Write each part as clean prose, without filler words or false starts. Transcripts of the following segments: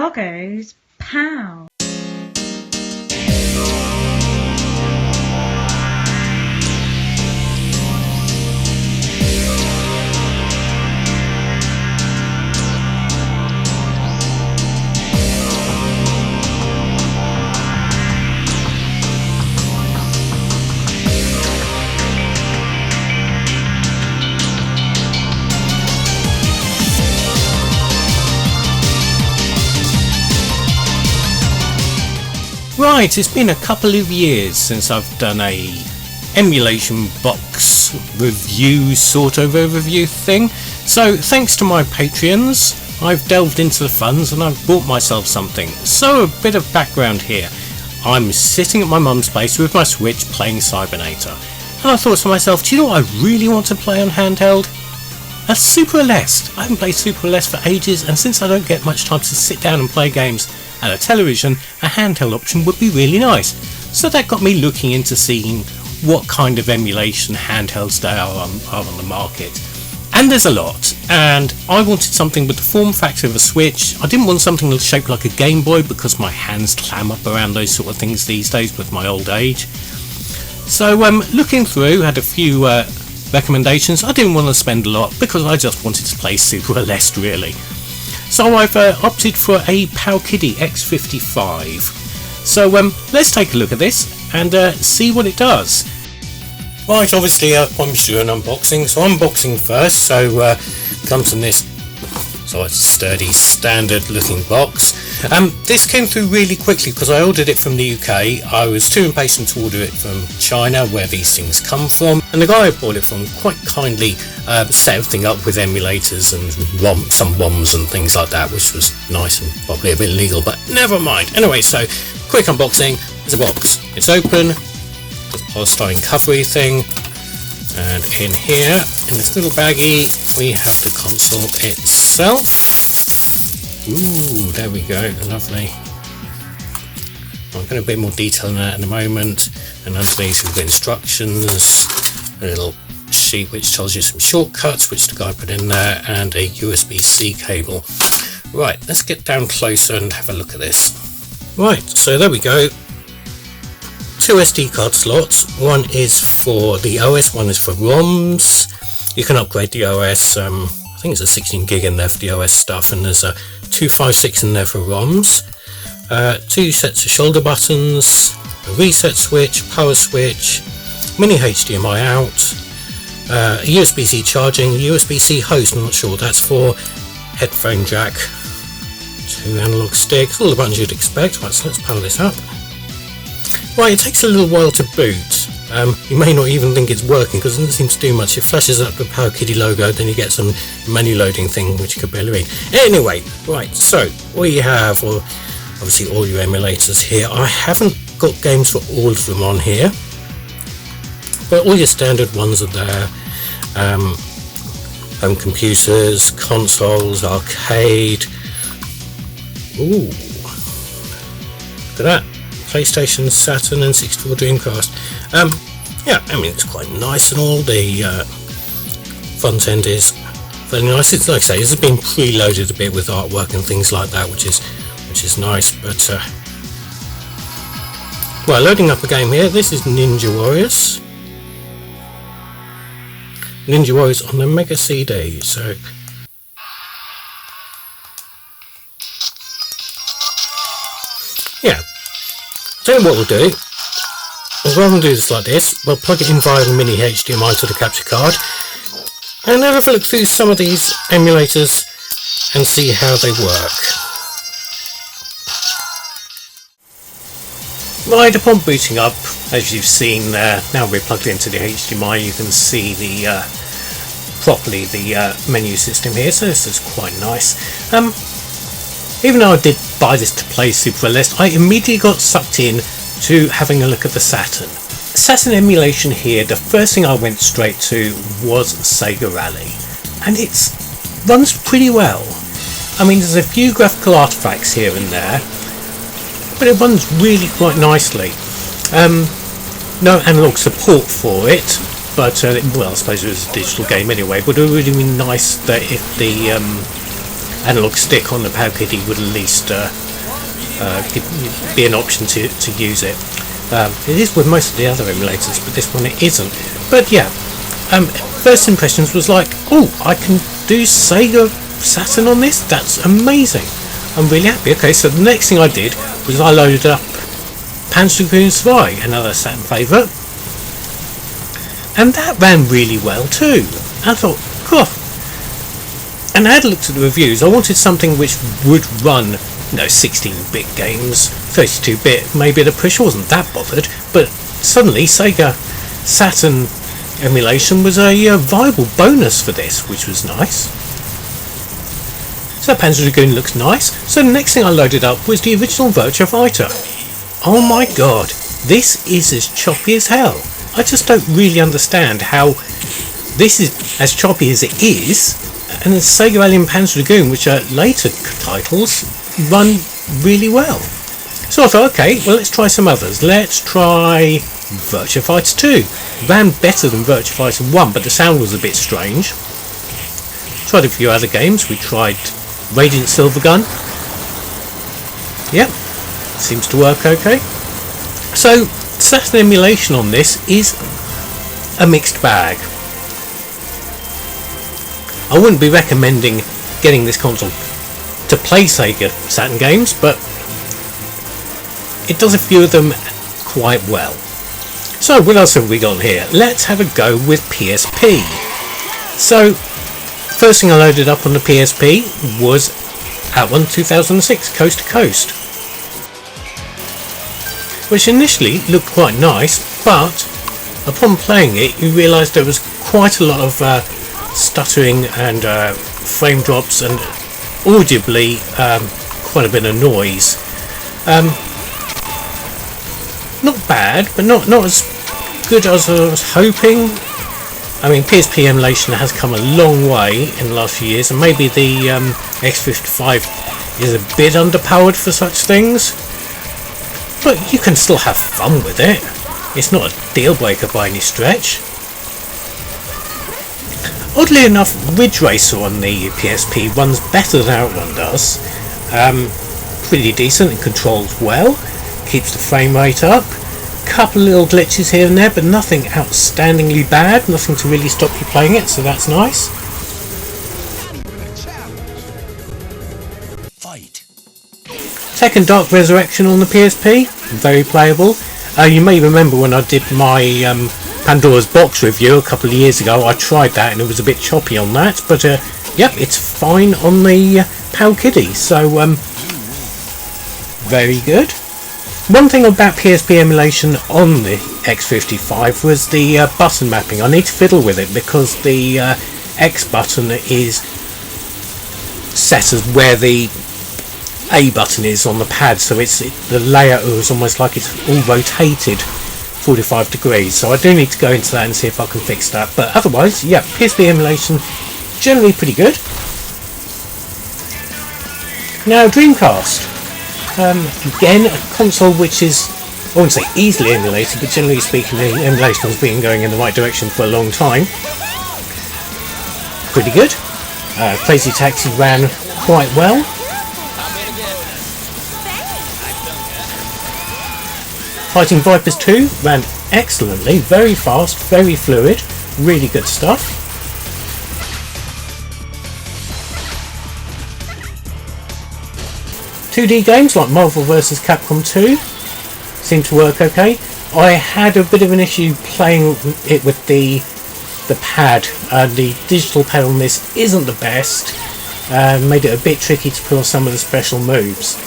Bloggo's POW. Right, it's been a couple of years since I've done a emulation box review sort of overview thing, so thanks to my Patreons I've delved into the funds and I've bought myself something. So a bit of background here. I'm sitting at my mum's place with my Switch playing Cybernator, and I thought to myself, do you know what I really want to play on handheld? A Super Aleste. I haven't played Super Aleste for ages, and since I don't get much time to sit down and play games at a television, a handheld option would be really nice. So that got me looking into seeing what kind of emulation handhelds there are on the market. And there's a lot, and I wanted something with the form factor of a Switch. I didn't want something shaped like a Game Boy because my hands clam up around those sort of things these days with my old age. So looking through, had a few recommendations. I didn't want to spend a lot because I just wanted to play Super Aleste really. So I've opted for a Powkiddy X55. So let's take a look at this and see what it does. Right, obviously I'm doing an unboxing, so unboxing first. So comes in this sort of sturdy, standard looking box. This came through really quickly because I ordered it from the UK. I was too impatient to order it from China, where these things come from, and the guy I bought it from quite kindly set everything up with emulators and some ROMs and things like that, which was nice and probably a bit illegal, but never mind. Anyway, so quick unboxing. There's a box. It's open. There's a polystyrene covery thing, and in here, in this little baggie, we have the console itself. Ooh, there we go, lovely. I'll get a bit more detail on that in a moment. And underneath we've got instructions, a little sheet which tells you some shortcuts which the guy put in there, and a USB-C cable. Right, let's get down closer and have a look at this. Right, so there we go. 2 SD card slots. One is for the OS, one is for ROMs. You can upgrade the OS. I think there's a 16 gig in there for the OS stuff, and there's a 256 in there for ROMs. 2 sets of shoulder buttons, a reset switch, power switch, mini HDMI out, a USB-C charging, USB-C host, I'm not sure what that's for, headphone jack, 2 analog sticks, all the buttons you'd expect. Right, so let's power this up. Right, it takes a little while to boot. You may not even think it's working because it doesn't seem to do much. It flashes up the Powkiddy logo, then you get some menu loading thing which you could barely read. Anyway, right, so we have obviously all your emulators here. I haven't got games for all of them on here, but all your standard ones are there. Home computers, consoles, arcade. Ooh, look at that. PlayStation, Saturn and 64 Dreamcast. Yeah, I mean it's quite nice and all. The front end is very nice. It's like I say, this has been preloaded a bit with artwork and things like that, which is nice. But well, loading up a game here. This is Ninja Warriors. Ninja Warriors on the Mega CD. So yeah. So what we'll do is, rather than do this like this, we'll plug it in via the mini HDMI to the capture card and have a look through some of these emulators and see how they work. Right, upon booting up, as you've seen there, now we're plugged into the HDMI, you can see the properly the menu system here, so this is quite nice. Even though I did buy this to play Super Aleste, I immediately got sucked in to having a look at the Saturn. Saturn emulation here, the first thing I went straight to was Sega Rally, and it runs pretty well. I mean, there's a few graphical artifacts here and there, but it runs really quite nicely. No analog support for it, but well, I suppose it was a digital game anyway, but it would really be nice that if the analog stick on the Powkiddy would at least be an option to use it. It is with most of the other emulators, but this one it isn't. But yeah, first impressions was like, oh, I can do Sega Saturn on this? That's amazing. I'm really happy. Okay, so the next thing I did was I loaded up Panzer Dragoon Zwei, another Saturn favourite, and that ran really well too. I thought, cool. And I had looked at the reviews. I wanted something which would run, 16-bit games, 32-bit. Maybe the push wasn't that bothered, but suddenly Sega Saturn emulation was a viable bonus for this, which was nice. So Panzer Dragoon looks nice. So the next thing I loaded up was the original Virtua Fighter. Oh my god, this is as choppy as hell. I just don't really understand how this is as choppy as it is, and the Sega Alien Panzer Dragoon, which are later titles, run really well. So I thought, okay, well, let's try some others. Let's try Virtua Fighter 2. Ran better than Virtua Fighter 1, but the sound was a bit strange. Tried a few other games. We tried Radiant Silvergun. Yep, seems to work okay. So Saturn emulation on this is a mixed bag. I wouldn't be recommending getting this console to play Sega Saturn games, but it does a few of them quite well. So what else have we got here? Let's have a go with PSP. So first thing I loaded up on the PSP was Outrun 2006 Coast to Coast, which initially looked quite nice, but upon playing it you realised there was quite a lot of stuttering and frame drops and audibly quite a bit of noise. Not bad, but not as good as I was hoping. I mean, PSP emulation has come a long way in the last few years, and maybe the X55 is a bit underpowered for such things, but you can still have fun with it. It's not a deal breaker by any stretch. Oddly enough, Ridge Racer on the PSP runs better than Outrun does. Pretty decent, it controls well, keeps the frame rate up. Couple little glitches here and there, but nothing outstandingly bad, nothing to really stop you playing it, so that's nice. Fight. Tekken Dark Resurrection on the PSP, very playable. You may remember when I did my Pandora's Box review a couple of years ago, I tried that and it was a bit choppy on that, but yep, it's fine on the Powkiddy, so very good. One thing about PSP emulation on the X55 was the button mapping. I need to fiddle with it because the X button is set as where the A button is on the pad, so the layout is almost like it's all rotated 45 degrees, so I do need to go into that and see if I can fix that, but otherwise, yeah, PSP emulation generally pretty good. Now Dreamcast. Again, a console which is, I wouldn't say easily emulated, but generally speaking the emulation has been going in the right direction for a long time. Pretty good. Crazy Taxi ran quite well. Fighting Vipers 2 ran excellently, very fast, very fluid, really good stuff. .2D games like Marvel vs Capcom 2 seem to work okay. I had a bit of an issue playing it with the pad. The digital pad on this isn't the best, made it a bit tricky to pull off some of the special moves.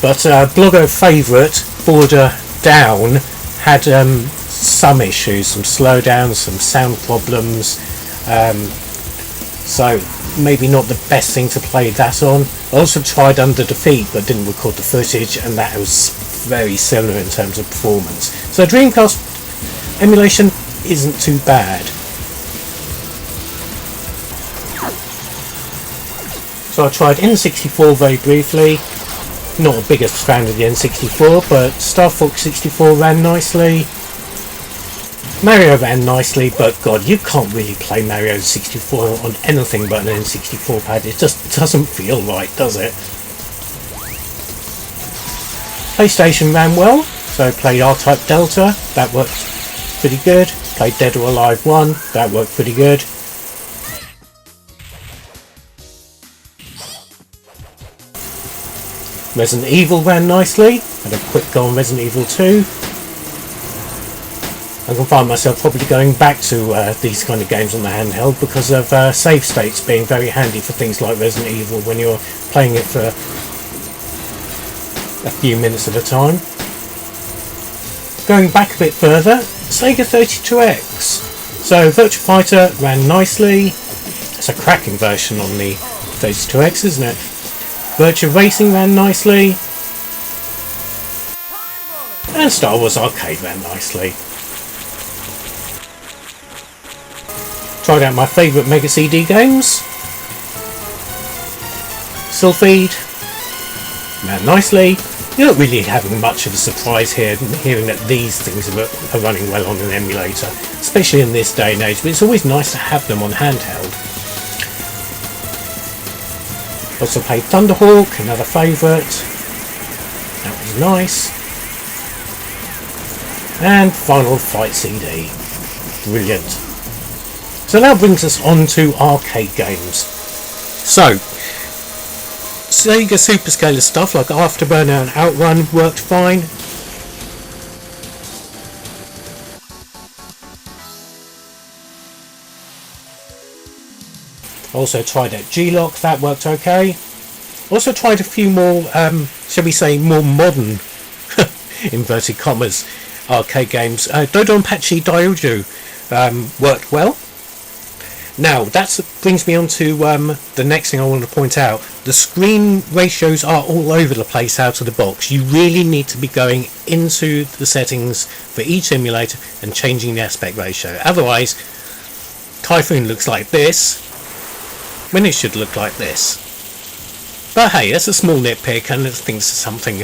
But Bloggo favourite, Border Down, had some issues, some slowdowns, some sound problems, so maybe not the best thing to play that on. I also tried Under Defeat but didn't record the footage, and that was very similar in terms of performance. So Dreamcast emulation isn't too bad. So I tried N64 very briefly. Not the biggest fan of the N64, but Star Fox 64 ran nicely. Mario ran nicely, but God, you can't really play Mario 64 on anything but an N64 pad. It just doesn't feel right, does it? PlayStation ran well, so I played R-Type Delta, that worked pretty good. Played Dead or Alive 1, that worked pretty good. Resident Evil ran nicely, had a quick go on Resident Evil 2. I can find myself probably going back to these kind of games on the handheld because of save states being very handy for things like Resident Evil when you're playing it for a few minutes at a time. Going back a bit further, Sega 32X. So Virtua Fighter ran nicely. It's a cracking version on the 32X, isn't it? Virtua Racing ran nicely. And Star Wars Arcade ran nicely. Tried out my favourite Mega CD games. Sylphied ran nicely. You're not really having much of a surprise here, hearing that these things are running well on an emulator, especially in this day and age, but it's always nice to have them on handheld. Also played Thunderhawk, another favourite. That was nice. And Final Fight CD. Brilliant. So that brings us on to arcade games. So, Sega Superscaler stuff like Afterburner and Outrun worked fine. Also tried out G-Lock, that worked okay. Also tried a few more, shall we say, more modern, inverted commas, arcade games. Dodonpachi Daioju worked well. Now, that brings me on to the next thing I want to point out. The screen ratios are all over the place out of the box. You really need to be going into the settings for each emulator and changing the aspect ratio. Otherwise, Typhoon looks like this, when it should look like this. But hey, that's a small nitpick, and it's something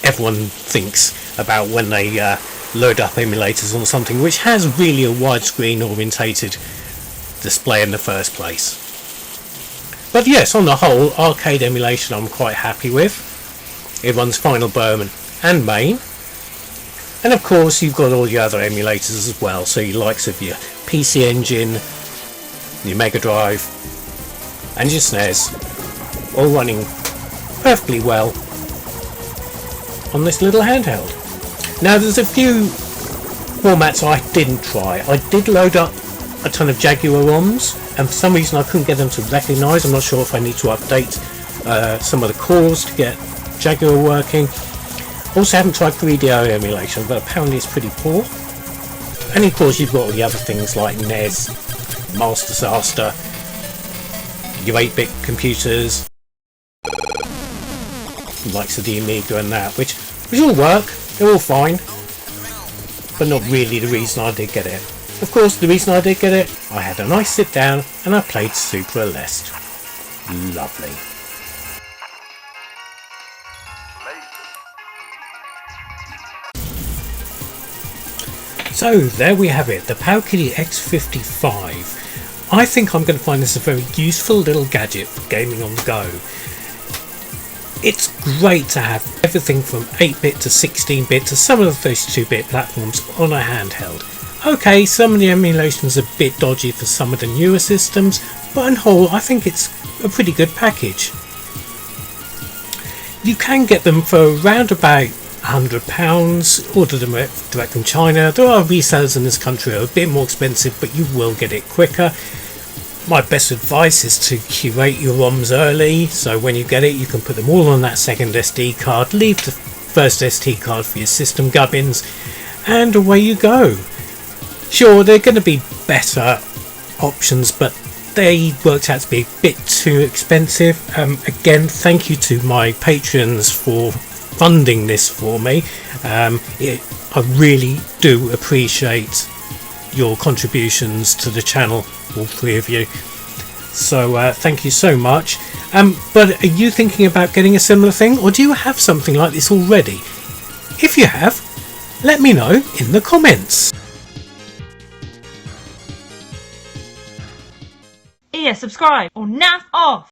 everyone thinks about when they load up emulators on something which has really a widescreen orientated display in the first place. But yes, on the whole, arcade emulation I'm quite happy with. It runs Final Burn and Main, and of course you've got all your other emulators as well, so your likes of your PC Engine, your Mega Drive and your SNES, all running perfectly well on this little handheld. Now there's a few formats I didn't try. I did load up a ton of Jaguar ROMs, and for some reason I couldn't get them to recognise. I'm not sure if I need to update some of the cores to get Jaguar working. Also haven't tried 3DO emulation, but apparently it's pretty poor. And of course you've got all the other things like NES, Master Disaster, your 8-bit computers, the likes of the Amiga and that, which all work, they're all fine, but not really the reason I did get it. Of course, the reason I did get it, I had a nice sit down and I played Super Aleste. Lovely. So there we have it, the Powkiddy X55. I think I'm going to find this a very useful little gadget for gaming on the go. It's great to have everything from 8-bit to 16-bit to some of the 32-bit platforms on a handheld. Okay, some of the emulation's a bit dodgy for some of the newer systems, but on whole I think it's a pretty good package. You can get them for around about £100, order them direct from China. There are resellers in this country who are a bit more expensive, but you will get it quicker. My best advice is to curate your ROMs early, so when you get it you can put them all on that second SD card, leave the first SD card for your system gubbins, and away you go. Sure, they're going to be better options, but they worked out to be a bit too expensive. Again, thank you to my patrons for funding this for me. I really do appreciate your contributions to the channel, all three of you. So thank you so much. But are you thinking about getting a similar thing, or do you have something like this already? If you have, let me know in the comments. Here, subscribe or naff off!